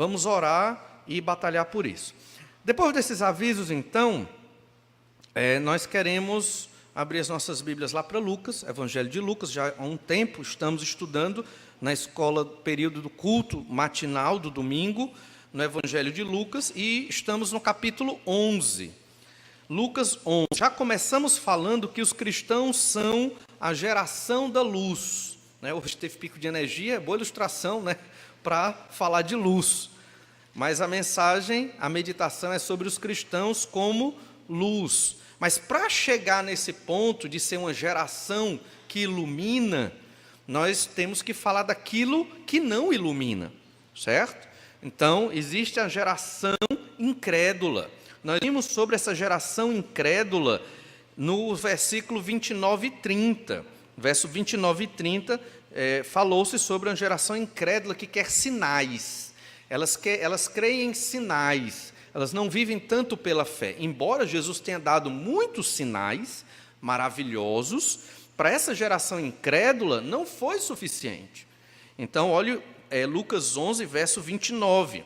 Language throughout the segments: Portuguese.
vamos orar e batalhar por isso. Depois desses avisos, então, nós queremos abrir as nossas Bíblias lá para Lucas, Evangelho de Lucas. Já há um tempo estamos estudando na escola, período do culto matinal do domingo, no Evangelho de Lucas, e estamos no capítulo 11. Lucas 11. Já começamos falando que os cristãos são a geração da luz. Hoje teve pico de energia, boa ilustração, para falar de luz. Mas a mensagem, a meditação é sobre os cristãos como luz. Mas para chegar nesse ponto de ser uma geração que ilumina, nós temos que falar daquilo que não ilumina, certo? Então, existe a geração incrédula. Nós vimos sobre essa geração incrédula no versículo 29 e 30. Verso 29 e 30, falou-se sobre uma geração incrédula que quer sinais. Elas creem em sinais, elas não vivem tanto pela fé. Embora Jesus tenha dado muitos sinais maravilhosos, para essa geração incrédula não foi suficiente. Então, olha Lucas 11, verso 29.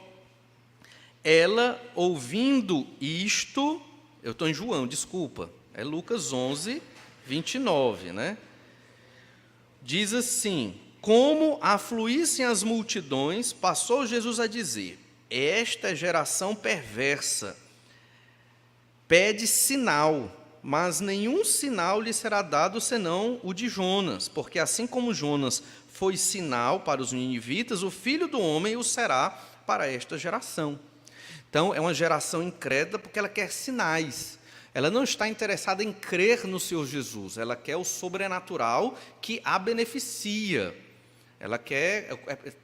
Ela, ouvindo isto, eu estou em João, desculpa, é Lucas 11, 29, Diz assim: como afluíssem as multidões, passou Jesus a dizer: esta geração perversa pede sinal, mas nenhum sinal lhe será dado senão o de Jonas, porque assim como Jonas foi sinal para os ninivitas, o Filho do Homem o será para esta geração. Então, é uma geração incrédula porque ela quer sinais. Ela não está interessada em crer no Senhor Jesus, ela quer o sobrenatural que a beneficia. Ela quer,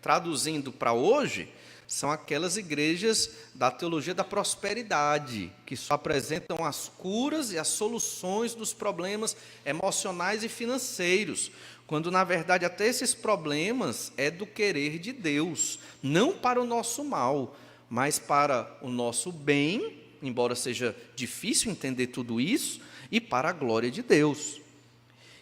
traduzindo para hoje, são aquelas igrejas da teologia da prosperidade, que só apresentam as curas e as soluções dos problemas emocionais e financeiros, quando na verdade até esses problemas é do querer de Deus, não para o nosso mal, mas para o nosso bem, embora seja difícil entender tudo isso, e para a glória de Deus.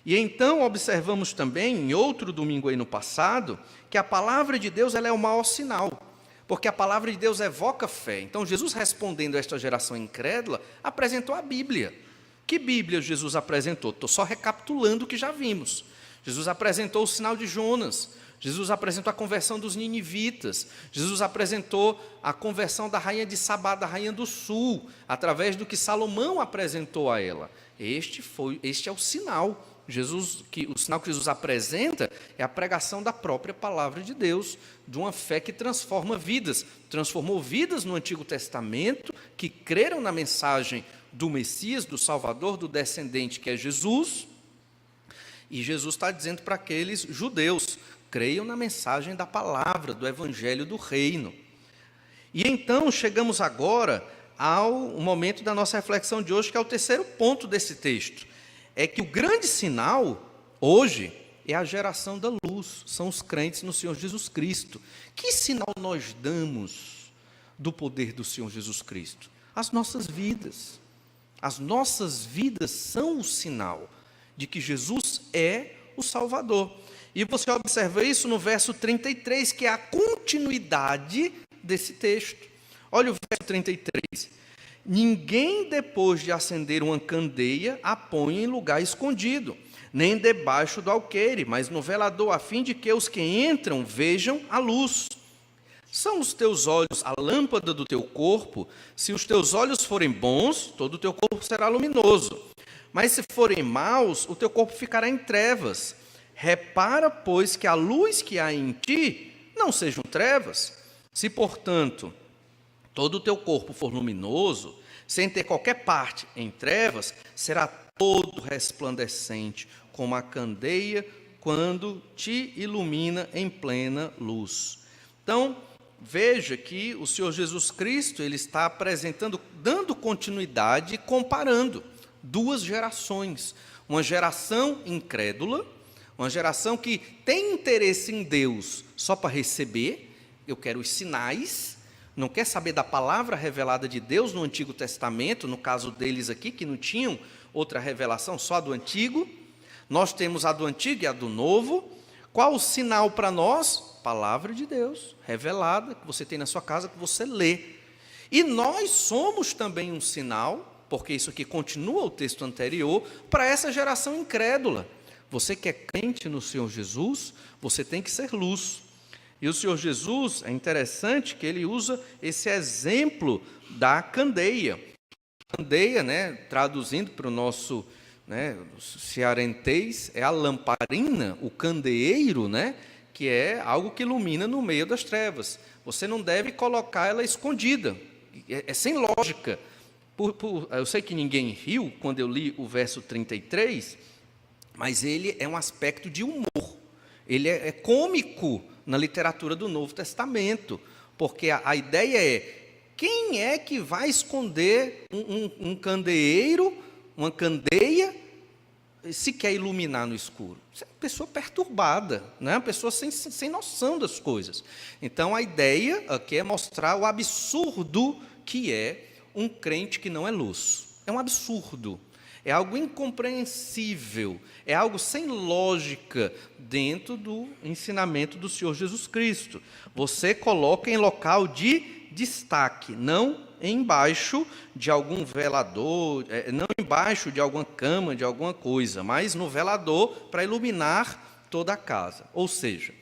E então observamos também, em outro domingo aí no passado, que a palavra de Deus ela é o maior sinal, porque a palavra de Deus evoca fé. Então Jesus, respondendo a esta geração incrédula, apresentou a Bíblia. Que Bíblia Jesus apresentou? Estou só recapitulando o que já vimos. Jesus apresentou o sinal de Jonas, Jesus apresentou a conversão dos ninivitas, Jesus apresentou a conversão da rainha de Sabá, da rainha do sul, através do que Salomão apresentou a ela. Este é o sinal. O sinal que Jesus apresenta é a pregação da própria palavra de Deus, de uma fé que transforma vidas. Transformou vidas no Antigo Testamento, que creram na mensagem do Messias, do Salvador, do descendente que é Jesus. E Jesus está dizendo para aqueles judeus: creiam na mensagem da palavra, do evangelho do reino. E então chegamos agora ao momento da nossa reflexão de hoje, que é o terceiro ponto desse texto. É que o grande sinal, hoje, é a geração da luz, são os crentes no Senhor Jesus Cristo. Que sinal nós damos do poder do Senhor Jesus Cristo? As nossas vidas. As nossas vidas são o sinal de que Jesus é o Salvador. E você observa isso no verso 33, que é a continuidade desse texto. Olha o verso 33. Ninguém, depois de acender uma candeia, a põe em lugar escondido, nem debaixo do alqueire, mas no velador, a fim de que os que entram vejam a luz. São os teus olhos a lâmpada do teu corpo? Se os teus olhos forem bons, todo o teu corpo será luminoso. Mas se forem maus, o teu corpo ficará em trevas. Repara, pois, que a luz que há em ti não sejam trevas. Se, portanto, todo o teu corpo for luminoso, sem ter qualquer parte em trevas, será todo resplandecente, como a candeia quando te ilumina em plena luz. Então, veja que o Senhor Jesus Cristo, ele está apresentando, dando continuidade e comparando duas gerações. Uma geração incrédula, uma geração que tem interesse em Deus só para receber, eu quero os sinais, não quer saber da palavra revelada de Deus no Antigo Testamento, no caso deles aqui, que não tinham outra revelação, só a do Antigo. Nós temos a do Antigo e a do Novo. Qual o sinal para nós? palavra de Deus, revelada, que você tem na sua casa, que você lê. E nós somos também um sinal, porque isso aqui continua o texto anterior, para essa geração incrédula. Você que é crente no Senhor Jesus, você tem que ser luz. E o Senhor Jesus, é interessante que ele usa esse exemplo da candeia. Candeia, né, traduzindo para o nosso, né, cearentês, é a lamparina, o candeeiro, né, que é algo que ilumina no meio das trevas. Você não deve colocar ela escondida, é sem lógica. Eu sei que ninguém riu quando eu li o verso 33, mas ele é um aspecto de humor. Ele é cômico na literatura do Novo Testamento, porque a ideia é: quem é que vai esconder um candeeiro, uma candeia, se quer iluminar no escuro? Você é uma pessoa perturbada, né? Uma pessoa sem noção das coisas. Então, a ideia aqui é mostrar o absurdo que é um crente que não é luz. É um absurdo. É algo incompreensível, é algo sem lógica dentro do ensinamento do Senhor Jesus Cristo. Você coloca em local de destaque, não embaixo de algum velador, não embaixo de alguma cama, de alguma coisa, mas no velador para iluminar toda a casa. Ou seja,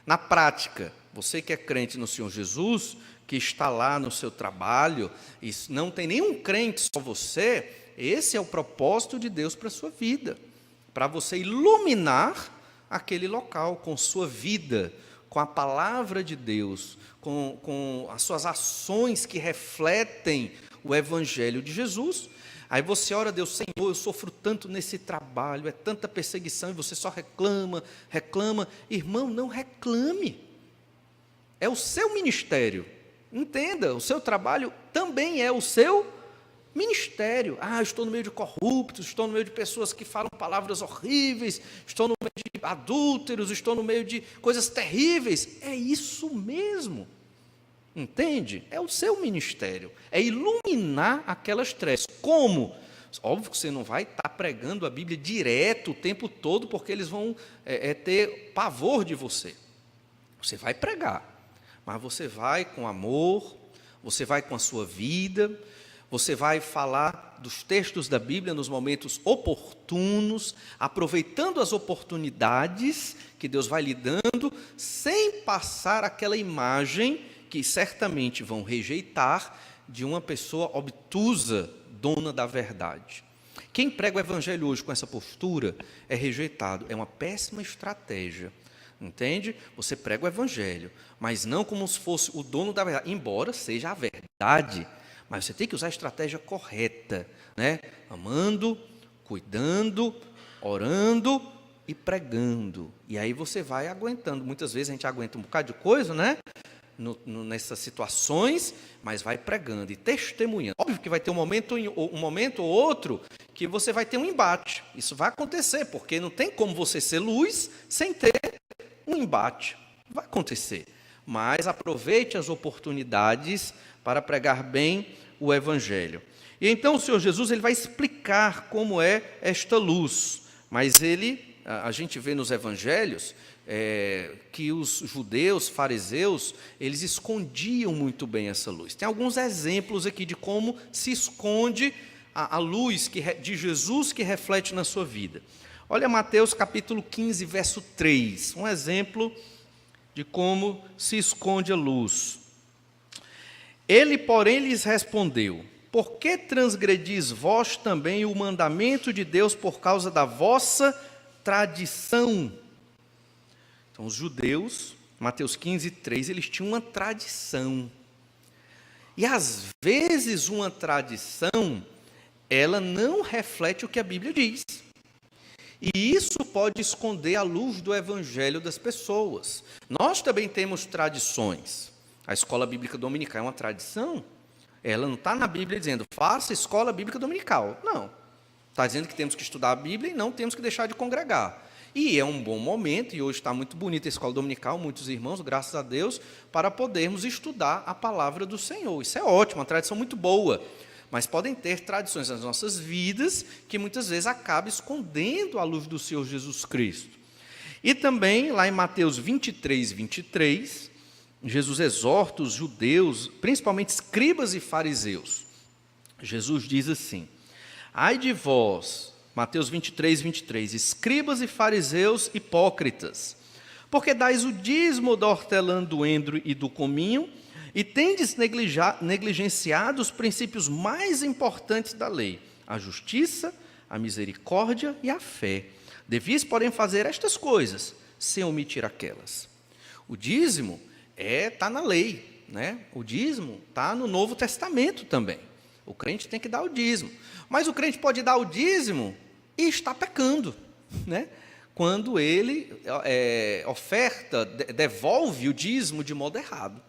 na prática, você que é crente no Senhor Jesus, que está lá no seu trabalho, e não tem nenhum crente, só você, esse é o propósito de Deus para a sua vida, para você iluminar aquele local com sua vida, com a palavra de Deus, com as suas ações que refletem o Evangelho de Jesus. Aí você ora a Deus: Senhor, eu sofro tanto nesse trabalho, é tanta perseguição, e você só reclama. Irmão, não reclame. É o seu ministério. Entenda, o seu trabalho também é o seu ministério. Estou no meio de corruptos, estou no meio de pessoas que falam palavras horríveis, estou no meio de adúlteros, estou no meio de coisas terríveis. É isso mesmo. Entende? É o seu ministério. É iluminar aquelas trevas. Como? Óbvio que você não vai estar pregando a Bíblia direto o tempo todo, porque eles vão ter pavor de você. Você vai pregar, mas você vai com amor, você vai com a sua vida, você vai falar dos textos da Bíblia nos momentos oportunos, aproveitando as oportunidades que Deus vai lhe dando, sem passar aquela imagem que certamente vão rejeitar de uma pessoa obtusa, dona da verdade. Quem prega o Evangelho hoje com essa postura é rejeitado, é uma péssima estratégia. Entende? Você prega o Evangelho, mas não como se fosse o dono da verdade, embora seja a verdade, mas você tem que usar a estratégia correta, né? Amando, cuidando, orando e pregando. E aí você vai aguentando. Muitas vezes a gente aguenta um bocado de coisa, né? Nessas situações, mas vai pregando e testemunhando. Óbvio que vai ter um momento ou outro que você vai ter um embate. Isso vai acontecer, porque não tem como você ser luz sem ter um embate. Vai acontecer. Mas aproveite as oportunidades para pregar bem o Evangelho. E então o Senhor Jesus ele vai explicar como é esta luz. Mas a gente vê nos Evangelhos que os judeus, fariseus, eles escondiam muito bem essa luz. Tem alguns exemplos aqui de como se esconde a luz de Jesus que reflete na sua vida. Olha Mateus capítulo 15, verso 3, um exemplo de como se esconde a luz. Ele, porém, lhes respondeu: por que transgredis vós também o mandamento de Deus por causa da vossa tradição? Então, os judeus, Mateus 15, 3, eles tinham uma tradição. E, às vezes, uma tradição, ela não reflete o que a Bíblia diz. E isso pode esconder a luz do Evangelho das pessoas. Nós também temos tradições. A escola bíblica dominical é uma tradição. Ela não está na Bíblia dizendo, faça escola bíblica dominical. Não. Está dizendo que temos que estudar a Bíblia e não temos que deixar de congregar. E é um bom momento, e hoje está muito bonita a escola dominical, muitos irmãos, graças a Deus, para podermos estudar a palavra do Senhor. Isso é ótimo, uma tradição muito boa. Mas podem ter tradições nas nossas vidas que muitas vezes acabam escondendo a luz do Senhor Jesus Cristo. E também, lá em Mateus 23, 23, Jesus exorta os judeus, principalmente escribas e fariseus. Jesus diz assim: ai de vós, Mateus 23, 23, escribas e fariseus hipócritas, porque dais o dízimo da hortelã, do endro e do cominho, e tendes negligenciado os princípios mais importantes da lei, a justiça, a misericórdia e a fé. Devias, porém, fazer estas coisas, sem omitir aquelas. O dízimo está na lei, né? O dízimo está no Novo Testamento também. O crente tem que dar o dízimo. Mas o crente pode dar o dízimo e está pecando, né? Quando ele devolve o dízimo de modo errado.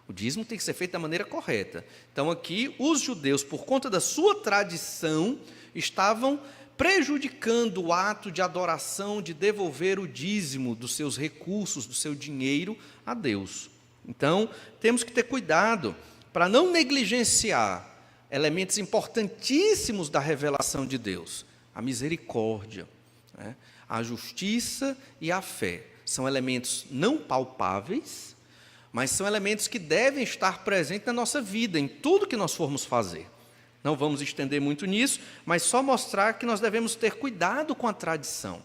O dízimo tem que ser feito da maneira correta. Então aqui, os judeus, por conta da sua tradição, estavam prejudicando o ato de adoração, de devolver o dízimo dos seus recursos, do seu dinheiro a Deus. Então, temos que ter cuidado para não negligenciar elementos importantíssimos da revelação de Deus. A misericórdia, né? A justiça e a fé. São elementos não palpáveis, mas são elementos que devem estar presentes na nossa vida, em tudo que nós formos fazer. Não vamos estender muito nisso, mas só mostrar que nós devemos ter cuidado com a tradição.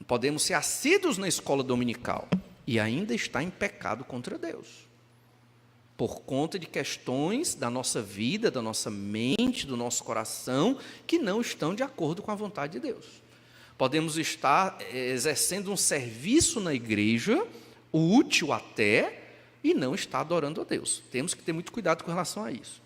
Podemos ser assíduos na escola dominical e ainda estar em pecado contra Deus, por conta de questões da nossa vida, da nossa mente, do nosso coração, que não estão de acordo com a vontade de Deus. Podemos estar exercendo um serviço na igreja, útil até, e não estar adorando a Deus. Temos que ter muito cuidado com relação a isso.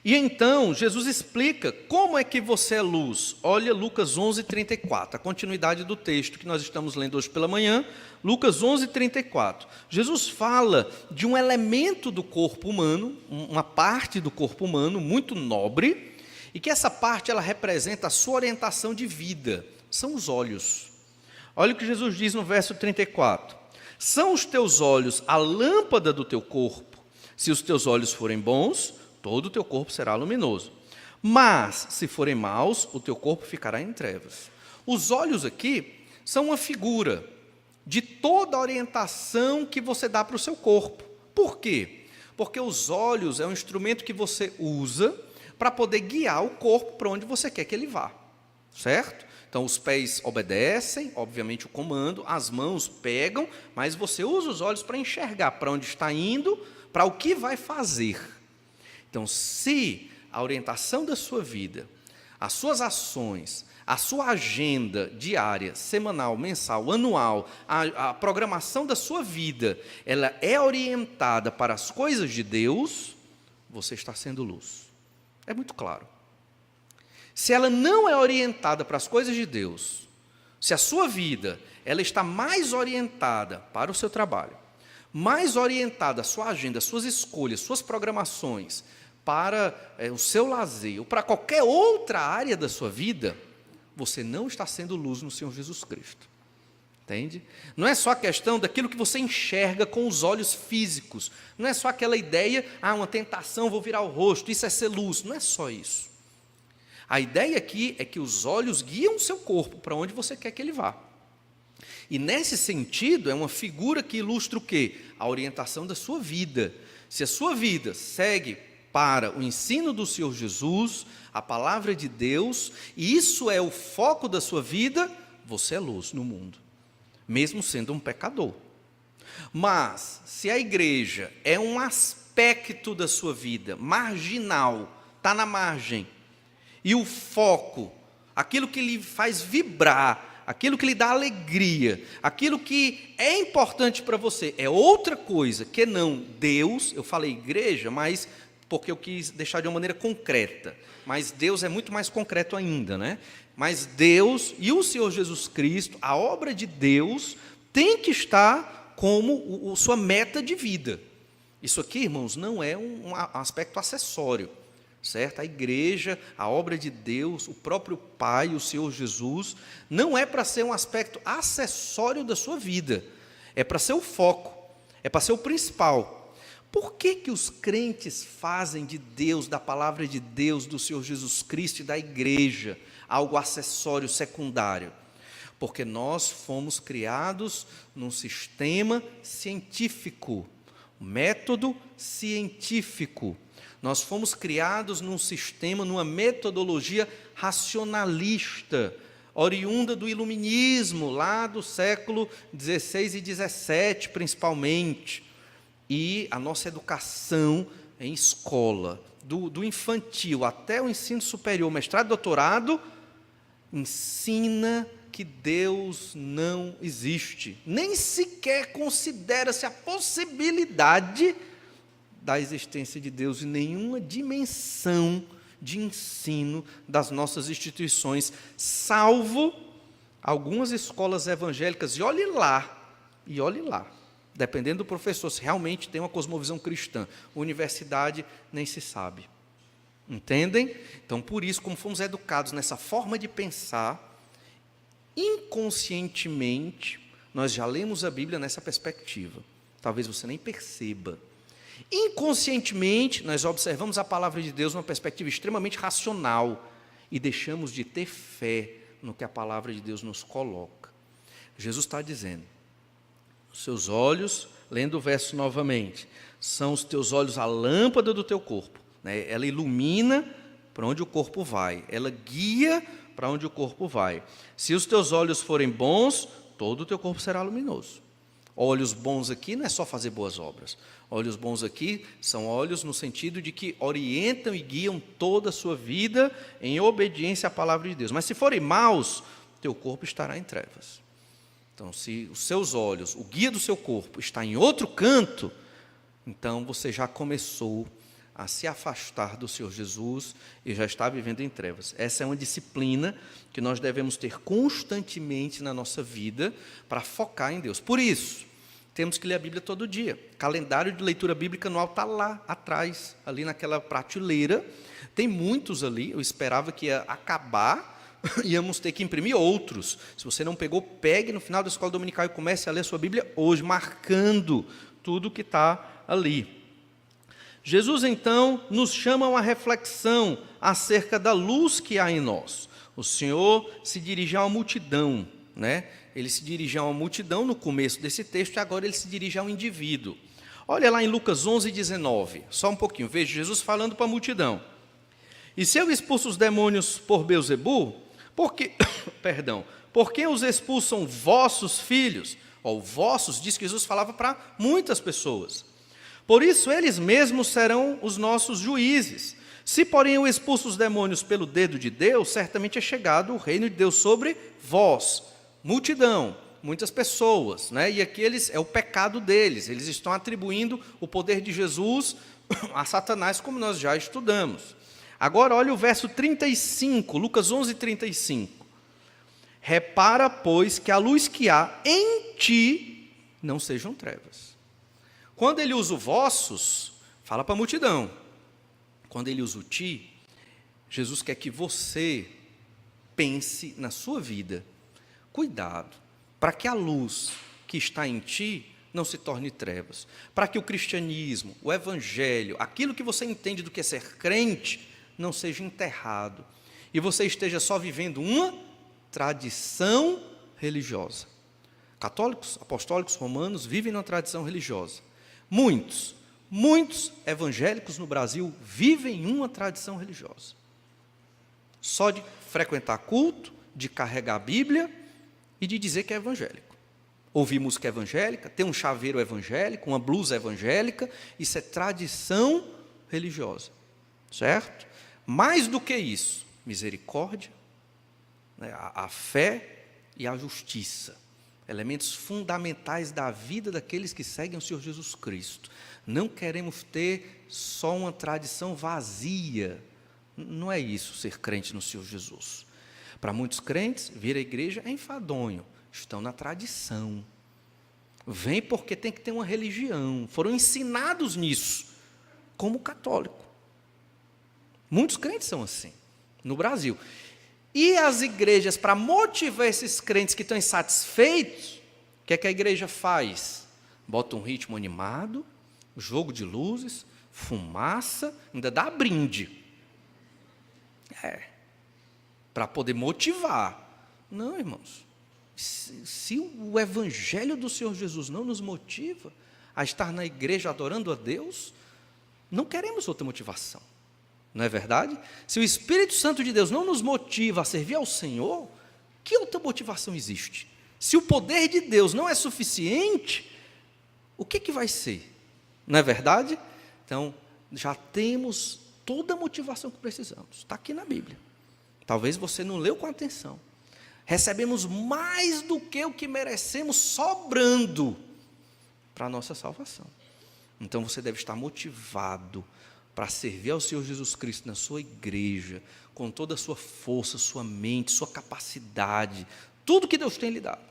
E então, Jesus explica como é que você é luz. Olha Lucas 11, 34, a continuidade do texto que nós estamos lendo hoje pela manhã, Lucas 11, 34. Jesus fala de um elemento do corpo humano, uma parte do corpo humano muito nobre, e que essa parte ela representa a sua orientação de vida, são os olhos. Olha o que Jesus diz no verso 34. São os teus olhos a lâmpada do teu corpo. Se os teus olhos forem bons, todo o teu corpo será luminoso. Mas, se forem maus, o teu corpo ficará em trevas. Os olhos aqui são uma figura de toda a orientação que você dá para o seu corpo. Por quê? Porque os olhos é um instrumento que você usa para poder guiar o corpo para onde você quer que ele vá. Certo? Então, os pés obedecem, obviamente, o comando, as mãos pegam, mas você usa os olhos para enxergar para onde está indo, para o que vai fazer. Então, se a orientação da sua vida, as suas ações, a sua agenda diária, semanal, mensal, anual, a programação da sua vida, ela é orientada para as coisas de Deus, você está sendo luz. É muito claro. Se ela não é orientada para as coisas de Deus, se a sua vida ela está mais orientada para o seu trabalho, mais orientada a sua agenda, suas escolhas, suas programações, para o seu lazer, ou para qualquer outra área da sua vida, você não está sendo luz no Senhor Jesus Cristo. Entende? Não é só a questão daquilo que você enxerga com os olhos físicos, não é só aquela ideia, uma tentação, vou virar o rosto, isso é ser luz, não é só isso. A ideia aqui é que os olhos guiam o seu corpo para onde você quer que ele vá. E nesse sentido, é uma figura que ilustra o quê? A orientação da sua vida. Se a sua vida segue para o ensino do Senhor Jesus, a palavra de Deus, e isso é o foco da sua vida, você é luz no mundo, mesmo sendo um pecador. Mas, se a igreja é um aspecto da sua vida, marginal, está na margem, e o foco, aquilo que lhe faz vibrar, aquilo que lhe dá alegria, aquilo que é importante para você, é outra coisa que não Deus, eu falei igreja, mas porque eu quis deixar de uma maneira concreta, mas Deus é muito mais concreto ainda, né? Mas Deus e o Senhor Jesus Cristo, a obra de Deus, tem que estar como sua meta de vida. Isso aqui, irmãos, não é um aspecto acessório. Certo? A igreja, a obra de Deus, o próprio Pai, o Senhor Jesus, não é para ser um aspecto acessório da sua vida, é para ser o foco, é para ser o principal. Por que que os crentes fazem de Deus, da palavra de Deus, do Senhor Jesus Cristo e da igreja, algo acessório, secundário? Porque nós fomos criados num sistema científico, método científico. Nós fomos criados num sistema, numa metodologia racionalista, oriunda do iluminismo, lá do século XVI e XVII, principalmente. E a nossa educação em escola, do infantil até o ensino superior, mestrado e doutorado, ensina que Deus não existe. Nem sequer considera-se a possibilidade da existência de Deus em nenhuma dimensão de ensino das nossas instituições, salvo algumas escolas evangélicas, e olhe lá, dependendo do professor, se realmente tem uma cosmovisão cristã. Universidade, nem se sabe. Entendem? Então, por isso, como fomos educados nessa forma de pensar, inconscientemente, nós já lemos a Bíblia nessa perspectiva. Talvez você nem perceba. Inconscientemente, nós observamos a palavra de Deus numa perspectiva extremamente racional e deixamos de ter fé no que a palavra de Deus nos coloca. Jesus está dizendo, os seus olhos, lendo o verso novamente, são os teus olhos a lâmpada do teu corpo, né? Ela ilumina para onde o corpo vai, ela guia para onde o corpo vai. Se os teus olhos forem bons, todo o teu corpo será luminoso. Olhos bons aqui não é só fazer boas obras. Olhos bons aqui são olhos no sentido de que orientam e guiam toda a sua vida em obediência à palavra de Deus. Mas se forem maus, teu corpo estará em trevas. Então, se os seus olhos, o guia do seu corpo, está em outro canto, então você já começou a se afastar do Senhor Jesus e já está vivendo em trevas. Essa é uma disciplina que nós devemos ter constantemente na nossa vida para focar em Deus. Por isso, temos que ler a Bíblia todo dia. Calendário de leitura bíblica anual está lá atrás, ali naquela prateleira. Tem muitos ali, eu esperava que ia acabar, íamos ter que imprimir outros. Se você não pegou, pegue no final da escola dominical e comece a ler a sua Bíblia hoje, marcando tudo que está ali. Jesus, então, nos chama a uma reflexão acerca da luz que há em nós. O Senhor se dirige a uma multidão, né? Ele se dirige a uma multidão no começo desse texto, e agora ele se dirige a um indivíduo. Olha lá em Lucas 11:19, só um pouquinho, veja Jesus falando para a multidão. E se eu expulso os demônios por Beelzebu, por que os expulsam vossos filhos? O vossos diz que Jesus falava para muitas pessoas. Por isso, eles mesmos serão os nossos juízes. Se, porém, eu expulso os demônios pelo dedo de Deus, certamente é chegado o reino de Deus sobre vós. Multidão, muitas pessoas, né? E aqui é o pecado deles. Eles estão atribuindo o poder de Jesus a Satanás, como nós já estudamos. Agora, olha o verso 35, Lucas 11:35. Repara, pois, que a luz que há em ti não sejam trevas. Quando ele usa o vossos, fala para a multidão. Quando ele usa o ti, Jesus quer que você pense na sua vida. Cuidado, para que a luz que está em ti não se torne trevas. Para que o cristianismo, o evangelho, aquilo que você entende do que é ser crente, não seja enterrado. E você esteja só vivendo uma tradição religiosa. Católicos, apostólicos, romanos vivem numa tradição religiosa. Muitos evangélicos no Brasil vivem uma tradição religiosa. Só de frequentar culto, de carregar a Bíblia e de dizer que é evangélico. Ouvir música evangélica, ter um chaveiro evangélico, uma blusa evangélica, isso é tradição religiosa. Certo? Mais do que isso, misericórdia, né, a fé e a justiça. Elementos fundamentais da vida daqueles que seguem o Senhor Jesus Cristo. Não queremos ter só uma tradição vazia. Não é isso ser crente no Senhor Jesus. Para muitos crentes, vir à igreja é enfadonho. Estão na tradição. Vêm porque tem que ter uma religião. Foram ensinados nisso, como católico. Muitos crentes são assim, no Brasil. E as igrejas, para motivar esses crentes que estão insatisfeitos, o que é que a igreja faz? Bota um ritmo animado, jogo de luzes, fumaça, ainda dá brinde. Para poder motivar. Não, irmãos. Se o evangelho do Senhor Jesus não nos motiva a estar na igreja adorando a Deus, não queremos outra motivação, não é verdade? Se o Espírito Santo de Deus não nos motiva a servir ao Senhor, que outra motivação existe? Se o poder de Deus não é suficiente, o que vai ser? Não é verdade? Então, já temos toda a motivação que precisamos, está aqui na Bíblia. Talvez você não leu com atenção. Recebemos mais do que o que merecemos, sobrando para a nossa salvação. Então você deve estar motivado para servir ao Senhor Jesus Cristo na sua igreja, com toda a sua força, sua mente, sua capacidade, tudo que Deus tem lhe dado.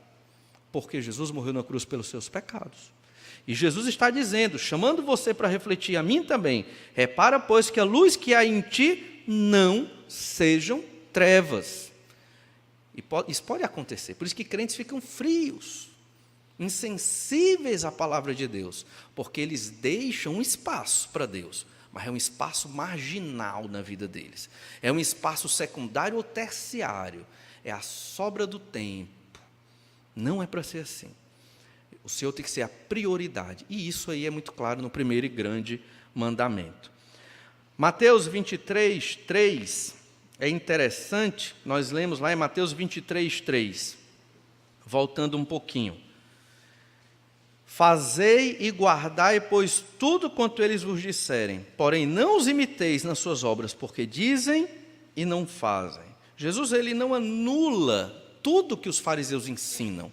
Porque Jesus morreu na cruz pelos seus pecados. E Jesus está dizendo, chamando você para refletir, a mim também: repara, pois, que a luz que há em ti não sejam trevas. E isso pode acontecer, por isso que crentes ficam frios, insensíveis à palavra de Deus, porque eles deixam um espaço para Deus, mas é um espaço marginal na vida deles, é um espaço secundário ou terciário, é a sobra do tempo. Não é para ser assim. O Senhor tem que ser a prioridade, e isso aí é muito claro no primeiro e grande mandamento. Mateus 23, 3, é interessante, nós lemos lá em Mateus 23, 3, voltando um pouquinho. Fazei e guardai, pois, tudo quanto eles vos disserem, porém não os imiteis nas suas obras, porque dizem e não fazem. Jesus, ele não anula tudo que os fariseus ensinam,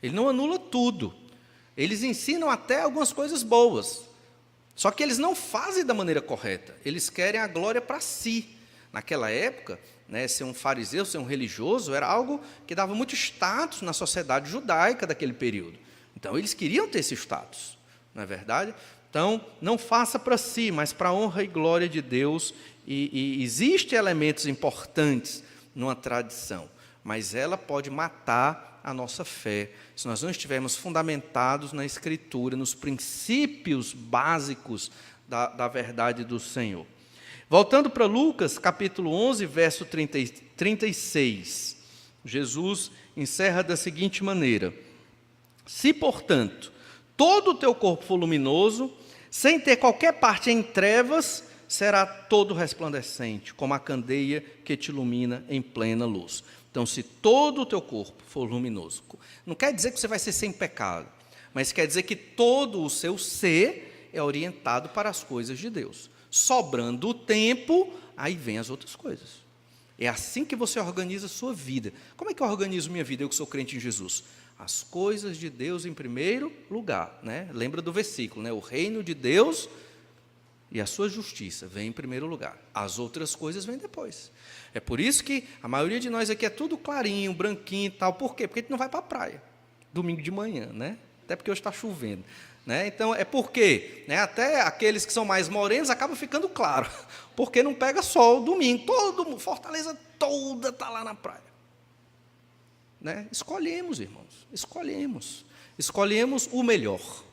ele não anula tudo, eles ensinam até algumas coisas boas, só que eles não fazem da maneira correta, eles querem a glória para si. Naquela época, né, ser um fariseu, ser um religioso, era algo que dava muito status na sociedade judaica daquele período. Então, eles queriam ter esse status, não é verdade? Então, não faça para si, mas para a honra e glória de Deus. E existem elementos importantes numa tradição, mas ela pode matar a nossa fé, se nós não estivermos fundamentados na Escritura, nos princípios básicos da verdade do Senhor. Voltando para Lucas, capítulo 11, verso 36, Jesus encerra da seguinte maneira: se, portanto, todo o teu corpo for luminoso, sem ter qualquer parte em trevas, será todo resplandecente, como a candeia que te ilumina em plena luz. Então, se todo o teu corpo for luminoso, não quer dizer que você vai ser sem pecado, mas quer dizer que todo o seu ser é orientado para as coisas de Deus. Sobrando o tempo, aí vem as outras coisas. É assim que você organiza a sua vida. Como é que eu organizo minha vida, eu que sou crente em Jesus? As coisas de Deus em primeiro lugar, né? Lembra do versículo, né? O reino de Deus e a sua justiça vem em primeiro lugar. As outras coisas vêm depois. É por isso que a maioria de nós aqui é tudo clarinho, branquinho e tal. Por quê? Porque a gente não vai para a praia domingo de manhã, né? Até porque hoje está chovendo. Né? Então, é porque, né, até aqueles que são mais morenos acabam ficando claro, porque não pega sol domingo, Fortaleza toda está lá na praia. Né? Escolhemos, irmãos, escolhemos o melhor,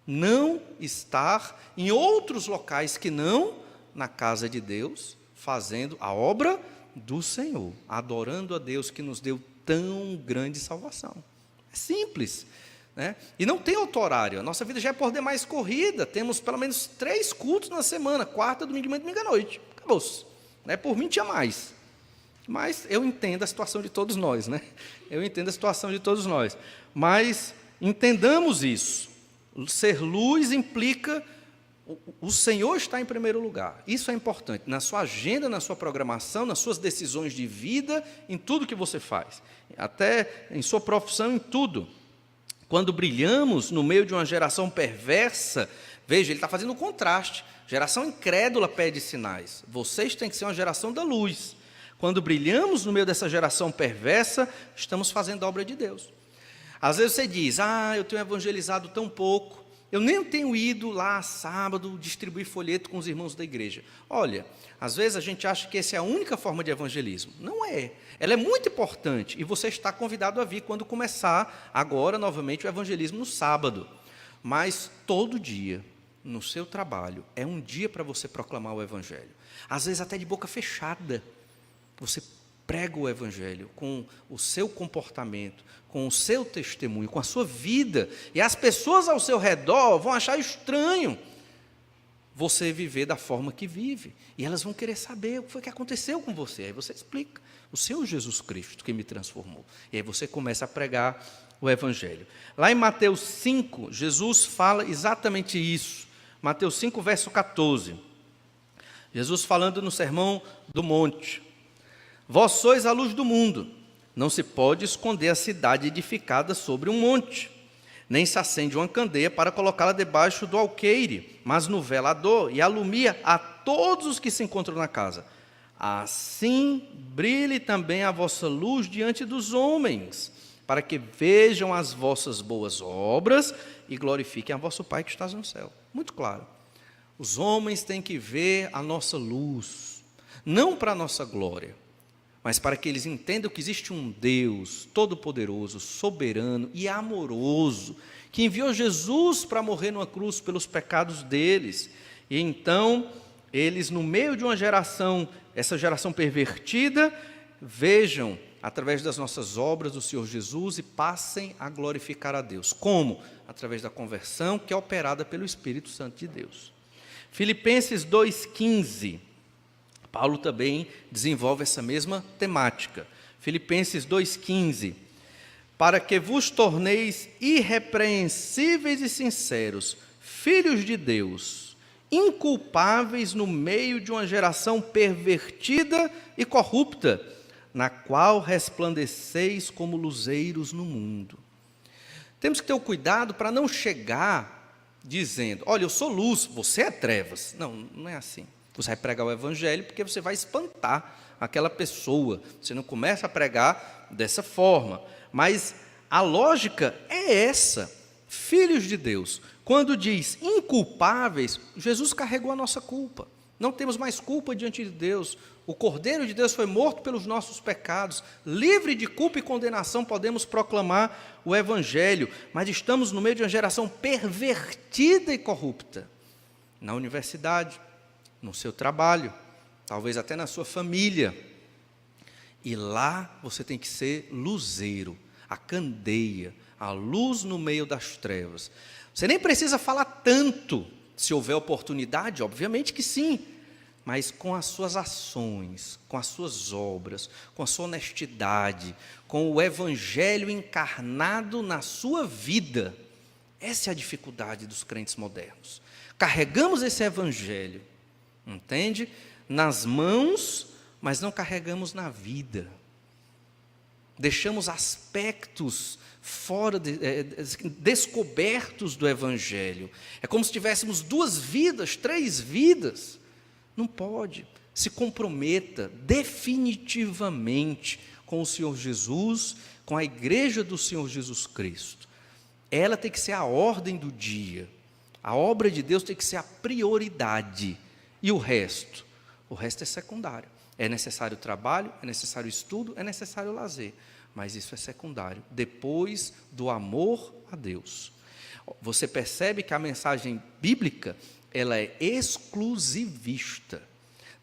não estar em outros locais que não na casa de Deus, fazendo a obra do Senhor, adorando a Deus que nos deu tão grande salvação. É simples. Né? E não tem outro horário, a nossa vida já é por demais corrida, temos pelo menos 3 cultos na semana, quarta, domingo de manhã e domingo à noite, acabou-se. Né? Por mim tinha mais, mas eu entendo a situação de todos nós, né? Mas entendamos isso, ser luz implica, o Senhor está em primeiro lugar, isso é importante, na sua agenda, na sua programação, nas suas decisões de vida, em tudo que você faz, até em sua profissão, em tudo. Quando brilhamos no meio de uma geração perversa, veja, ele está fazendo um contraste. Geração incrédula pede sinais. Vocês têm que ser uma geração da luz. Quando brilhamos no meio dessa geração perversa, estamos fazendo a obra de Deus. Às vezes você diz, eu tenho evangelizado tão pouco, eu nem tenho ido lá sábado distribuir folheto com os irmãos da igreja. Olha, às vezes a gente acha que essa é a única forma de evangelismo. Não é. Ela é muito importante e você está convidado a vir quando começar agora novamente o evangelismo no sábado. Mas todo dia, no seu trabalho, é um dia para você proclamar o evangelho. Às vezes até de boca fechada. Você Prega o evangelho com o seu comportamento, com o seu testemunho, com a sua vida. E as pessoas ao seu redor vão achar estranho você viver da forma que vive. E elas vão querer saber o que foi que aconteceu com você. Aí você explica: o Senhor Jesus Cristo que me transformou. E aí você começa a pregar o evangelho. Lá em Mateus 5, Jesus fala exatamente isso. Mateus 5, verso 14. Jesus falando no Sermão do Monte: vós sois a luz do mundo. Não se pode esconder a cidade edificada sobre um monte, nem se acende uma candeia para colocá-la debaixo do alqueire, mas no velador, e alumia a todos os que se encontram na casa. Assim brilhe também a vossa luz diante dos homens, para que vejam as vossas boas obras e glorifiquem a vosso Pai que está no céu. Muito claro. Os homens têm que ver a nossa luz, não para a nossa glória, mas para que eles entendam que existe um Deus todo-poderoso, soberano e amoroso, que enviou Jesus para morrer numa cruz pelos pecados deles. E então, eles, no meio de uma geração, essa geração pervertida, vejam através das nossas obras do Senhor Jesus e passem a glorificar a Deus. Como? Através da conversão que é operada pelo Espírito Santo de Deus. Filipenses 2,15. Paulo também desenvolve essa mesma temática. Filipenses 2,15. Para que vos torneis irrepreensíveis e sinceros, filhos de Deus, inculpáveis no meio de uma geração pervertida e corrupta, na qual resplandeceis como luzeiros no mundo. Temos que ter o cuidado para não chegar dizendo: olha, eu sou luz, você é trevas. Não, não é assim. Você vai pregar o evangelho porque você vai espantar aquela pessoa. Você não começa a pregar dessa forma. Mas a lógica é essa. Filhos de Deus, quando diz inculpáveis, Jesus carregou a nossa culpa. Não temos mais culpa diante de Deus. O Cordeiro de Deus foi morto pelos nossos pecados. Livre de culpa e condenação podemos proclamar o evangelho. Mas estamos no meio de uma geração pervertida e corrupta. Na universidade, no seu trabalho, talvez até na sua família. E lá você tem que ser luzeiro, a candeia, a luz no meio das trevas. Você nem precisa falar tanto, se houver oportunidade, obviamente que sim, mas com as suas ações, com as suas obras, com a sua honestidade, com o evangelho encarnado na sua vida. Essa é a dificuldade dos crentes modernos. Carregamos esse evangelho, entende? Nas mãos, mas não carregamos na vida. Deixamos aspectos fora, descobertos do evangelho. É como se tivéssemos 2 vidas, 3 vidas. Não pode. Se comprometa definitivamente com o Senhor Jesus, com a igreja do Senhor Jesus Cristo. Ela tem que ser a ordem do dia. A obra de Deus tem que ser a prioridade. E o resto? O resto é secundário. É necessário trabalho, é necessário estudo, é necessário lazer. Mas isso é secundário, depois do amor a Deus. Você percebe que a mensagem bíblica, ela é exclusivista.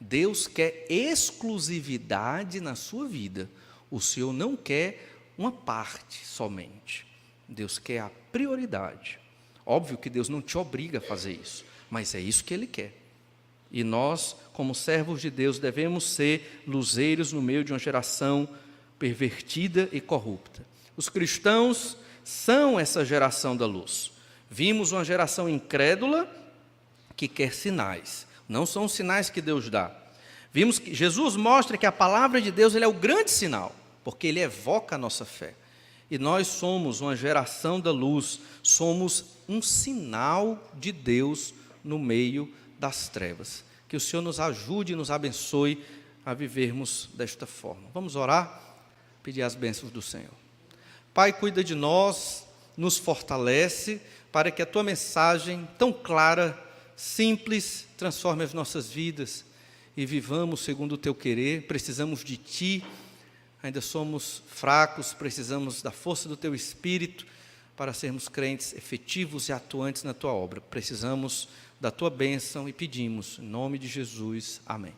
Deus quer exclusividade na sua vida. O Senhor não quer uma parte somente. Deus quer a prioridade. Óbvio que Deus não te obriga a fazer isso, mas é isso que Ele quer. E nós, como servos de Deus, devemos ser luzeiros no meio de uma geração pervertida e corrupta. Os cristãos são essa geração da luz. Vimos uma geração incrédula que quer sinais. Não são os sinais que Deus dá. Vimos que Jesus mostra que a palavra de Deus ele é o grande sinal, porque Ele evoca a nossa fé. E nós somos uma geração da luz, somos um sinal de Deus no meio das trevas. Que o Senhor nos ajude e nos abençoe a vivermos desta forma. Vamos orar? Pedir as bênçãos do Senhor. Pai, cuida de nós, nos fortalece, para que a Tua mensagem tão clara, simples, transforme as nossas vidas e vivamos segundo o Teu querer. Precisamos de Ti, ainda somos fracos, precisamos da força do Teu Espírito para sermos crentes efetivos e atuantes na Tua obra. Precisamos da Tua bênção e pedimos, em nome de Jesus, amém.